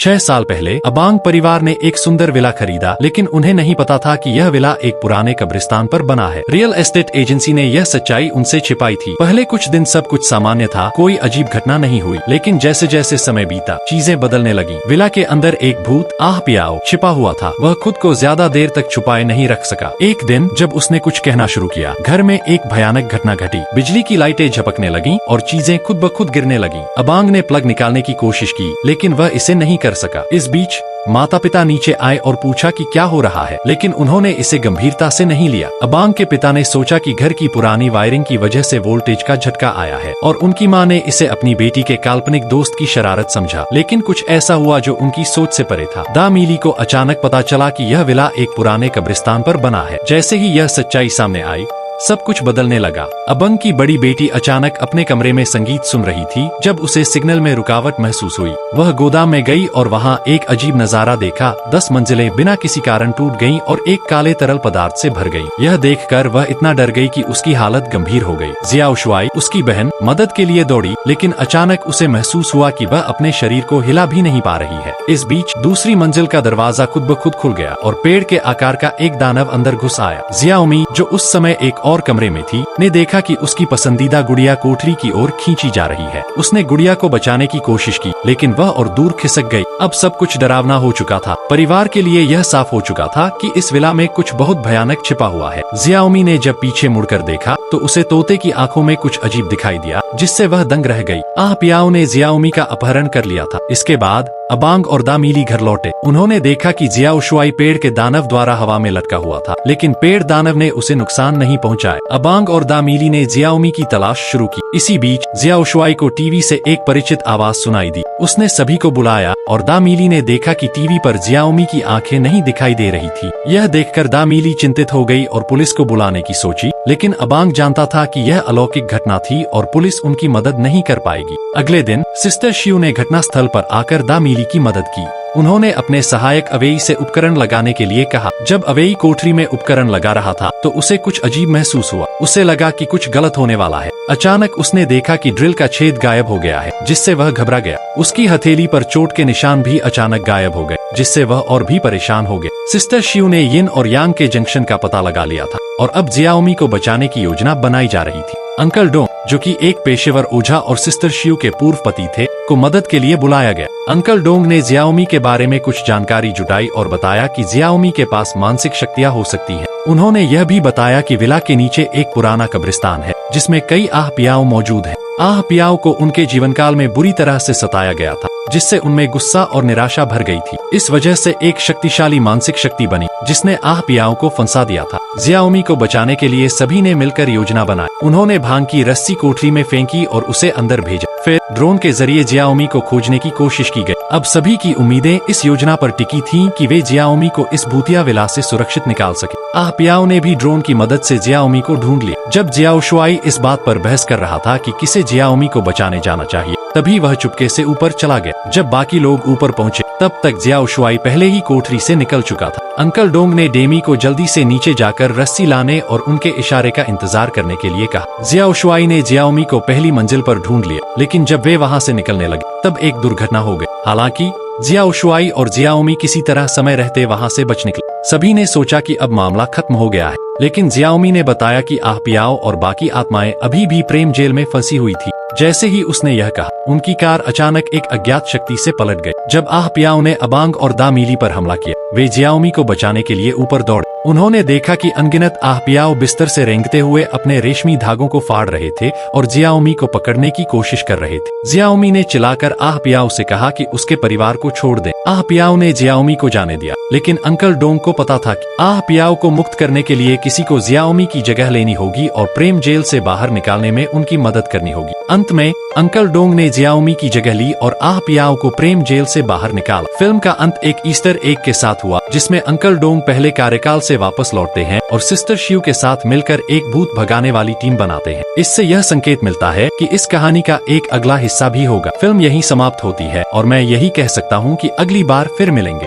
6 साल पहले अबांग परिवार ने एक सुंदर विला खरीदा, लेकिन उन्हें नहीं पता था कि यह विला एक पुराने कब्रिस्तान पर बना है। रियल एस्टेट एजेंसी ने यह सच्चाई उनसे छिपाई थी। पहले कुछ दिन सब कुछ सामान्य था, कोई अजीब घटना नहीं हुई, लेकिन जैसे जैसे समय बीता चीजें बदलने लगी। विला के अंदर एक भूत आह पियाओ छिपा हुआ था। वह खुद को ज्यादा देर तक छुपाए नहीं रख सका। एक दिन जब उसने कुछ कहना शुरू किया, घर में एक भयानक घटना घटी। बिजली की लाइटें झपकने लगी और चीजें खुद ब खुद गिरने लगी। अबांग ने प्लग निकालने की कोशिश की, लेकिन वह इसे नहीं कर सका। इस बीच माता पिता नीचे आए और पूछा कि क्या हो रहा है, लेकिन उन्होंने इसे गंभीरता से नहीं लिया। अबांग के पिता ने सोचा कि घर की पुरानी वायरिंग की वजह से वोल्टेज का झटका आया है, और उनकी मां ने इसे अपनी बेटी के काल्पनिक दोस्त की शरारत समझा। लेकिन कुछ ऐसा हुआ जो उनकी सोच से परे था। दा मिली को अचानक पता चला कि यह विला एक पुराने कब्रिस्तान पर बना है। जैसे ही यह सच्चाई सामने आई, सब कुछ बदलने लगा। अबंग की बड़ी बेटी अचानक अपने कमरे में संगीत सुन रही थी जब उसे सिग्नल में रुकावट महसूस हुई। वह गोदाम में गई और वहां एक अजीब नजारा देखा। 10 मंजिलें बिना किसी कारण टूट गईं और एक काले तरल पदार्थ से भर गई। यह देखकर वह इतना डर गई कि उसकी हालत गंभीर हो गई। जियाओशुआई, उसकी बहन, मदद के लिए दौड़ी, लेकिन अचानक उसे महसूस हुआ कि वह अपने शरीर को हिला भी नहीं पा रही है। इस बीच दूसरी मंजिल का दरवाजा खुद ब खुद खुल गया और पेड़ के आकार का एक दानव अंदर घुस आया। जियाओमी, जो उस समय एक और कमरे में थी, ने देखा कि उसकी पसंदीदा गुड़िया कोठरी की ओर खींची जा रही है। उसने गुड़िया को बचाने की कोशिश की, लेकिन वह और दूर खिसक गई। अब सब कुछ डरावना हो चुका था। परिवार के लिए यह साफ हो चुका था कि इस विला में कुछ बहुत भयानक छिपा हुआ है। जियाओमी ने जब पीछे मुड़कर देखा तो उसे तोते की आंखों में कुछ अजीब दिखाई दिया, जिससे वह दंग रह गई। आह पियाओ ने जियाओमी का अपहरण कर लिया था। इसके बाद अबांग और दा मिली घर लौटे। उन्होंने देखा कि जियाओशुआई पेड़ के दानव द्वारा हवा में लटका हुआ था, लेकिन पेड़ दानव ने उसे नुकसान नहीं पहुंचाया। अबांग और दा मिली ने जियाओमी की तलाश शुरू की। इसी बीच जियाओशुआई को टीवी से एक परिचित आवाज सुनाई दी। उसने सभी को बुलाया और दा मिली ने देखा कि टीवी पर जियाओमी की आंखें नहीं दिखाई दे रही थी। यह देखकर दा मिली चिंतित हो गई और पुलिस को बुलाने की सोची, लेकिन अबांग जानता था कि यह अलौकिक घटना थी और पुलिस उनकी मदद नहीं कर पाएगी। अगले दिन सिस्टर शियू ने घटनास्थल पर आकर दा मिली की मदद की। उन्होंने अपने सहायक अवेई से उपकरण लगाने के लिए कहा। जब अवेई कोठरी में उपकरण लगा रहा था तो उसे कुछ अजीब महसूस हुआ। उसे लगा कि कुछ गलत होने वाला है। अचानक उसने देखा कि ड्रिल का छेद गायब हो गया है, जिससे वह घबरा गया। उसकी हथेली पर चोट के निशान भी अचानक गायब हो गए, जिससे वह और भी परेशान हो गया। सिस्टर शियू ने यिन और यांग के जंक्शन का पता लगा लिया था और अब जियाओमी को बचाने की योजना बनाई जा रही थी। अंकल डोंग, जो कि एक पेशेवर ओझा और सिस्टर शियू के पूर्व पति थे, को मदद के लिए बुलाया गया। अंकल डोंग ने जियाओमी के बारे में कुछ जानकारी जुटाई और बताया कि जियाओमी के पास मानसिक शक्तियां हो सकती हैं। उन्होंने यह भी बताया कि विला के नीचे एक पुराना कब्रिस्तान है, जिसमें कई आह पियाओ मौजूद हैं। आह पियाओ को उनके जीवनकाल में बुरी तरह से सताया गया था, जिससे उनमें गुस्सा और निराशा भर गई थी। इस वजह से एक शक्तिशाली मानसिक शक्ति बनी, जिसने आह पियाओ को फंसा दिया था। जियाओमी को बचाने के लिए सभी ने मिलकर योजना बनाई। उन्होंने भांग की रस्सी कोठरी में फेंकी और उसे अंदर भेजा। फिर ड्रोन के जरिए जियाओमी को खोजने की कोशिश की गई। अब सभी की उम्मीदें इस योजना पर टिकी थीं कि वे जियाओमी को इस भूतिया विला से सुरक्षित निकाल सके। आह पियाओ ने भी ड्रोन की मदद से जियाओमी को ढूंढ लिया। जब जियाओशुआई इस बात पर बहस कर रहा था कि किसे जियाओमी को बचाने जाना चाहिए, तभी वह चुपके से ऊपर चला गया। जब बाकी लोग ऊपर पहुंचे, तब तक जियाओशुआई पहले ही कोठरी से निकल चुका था। अंकल डोंग ने डेमी को जल्दी से नीचे जाकर रस्सी लाने और उनके इशारे का इंतजार करने के लिए कहा। जियाओशुआई ने जियाओमी को पहली मंजिल पर ढूंढ लिया, लेकिन जब वे वहां से निकलने लगे, तब एक दुर्घटना हो गई। हालांकि जियाओशुआई और जियाओमी किसी तरह समय रहते वहां से बच निकले। सभी ने सोचा कि अब मामला खत्म हो गया है, लेकिन जियाओमी ने बताया कि आह पियाओ और बाकी आत्माएं अभी भी प्रेम जेल में फंसी हुई थी। जैसे ही उसने यह कहा, उनकी कार अचानक एक अज्ञात शक्ति से पलट गई। जब आह पियाओ ने अबांग और दा मिली पर हमला किया, वे जियाओमी को बचाने के लिए ऊपर दौड़े। उन्होंने देखा कि अनगिनत आह पियाओ बिस्तर से रेंगते हुए अपने रेशमी धागों को फाड़ रहे थे और जियाओमी को पकड़ने की कोशिश कर रहे थे। जियाओमी ने चिल्लाकर आह पियाओ से कहा कि उसके परिवार को छोड़ दे। आह पियाओ ने जियाओमी को जाने दिया, लेकिन अंकल डोंग को पता था कि आह पियाओ को मुक्त करने के लिए किसी को जियाओमी की जगह लेनी होगी और प्रेम जेल से बाहर निकालने में उनकी मदद करनी होगी। अंत में अंकल डोंग ने जियाओमी की जगह ली और आह पियाओ को प्रेम जेल से बाहर निकाला। फिल्म का अंत एक ईस्टर एग के साथ हुआ, जिसमें अंकल डोंग पहले कार्यकाल से वापस लौटते हैं और सिस्टर शियू के साथ मिलकर एक भूत भगाने वाली टीम बनाते हैं। इससे यह संकेत मिलता है कि इस कहानी का एक अगला हिस्सा भी होगा। फिल्म यहीं समाप्त होती है और मैं यही कह सकता हूँ कि अगली बार फिर मिलेंगे।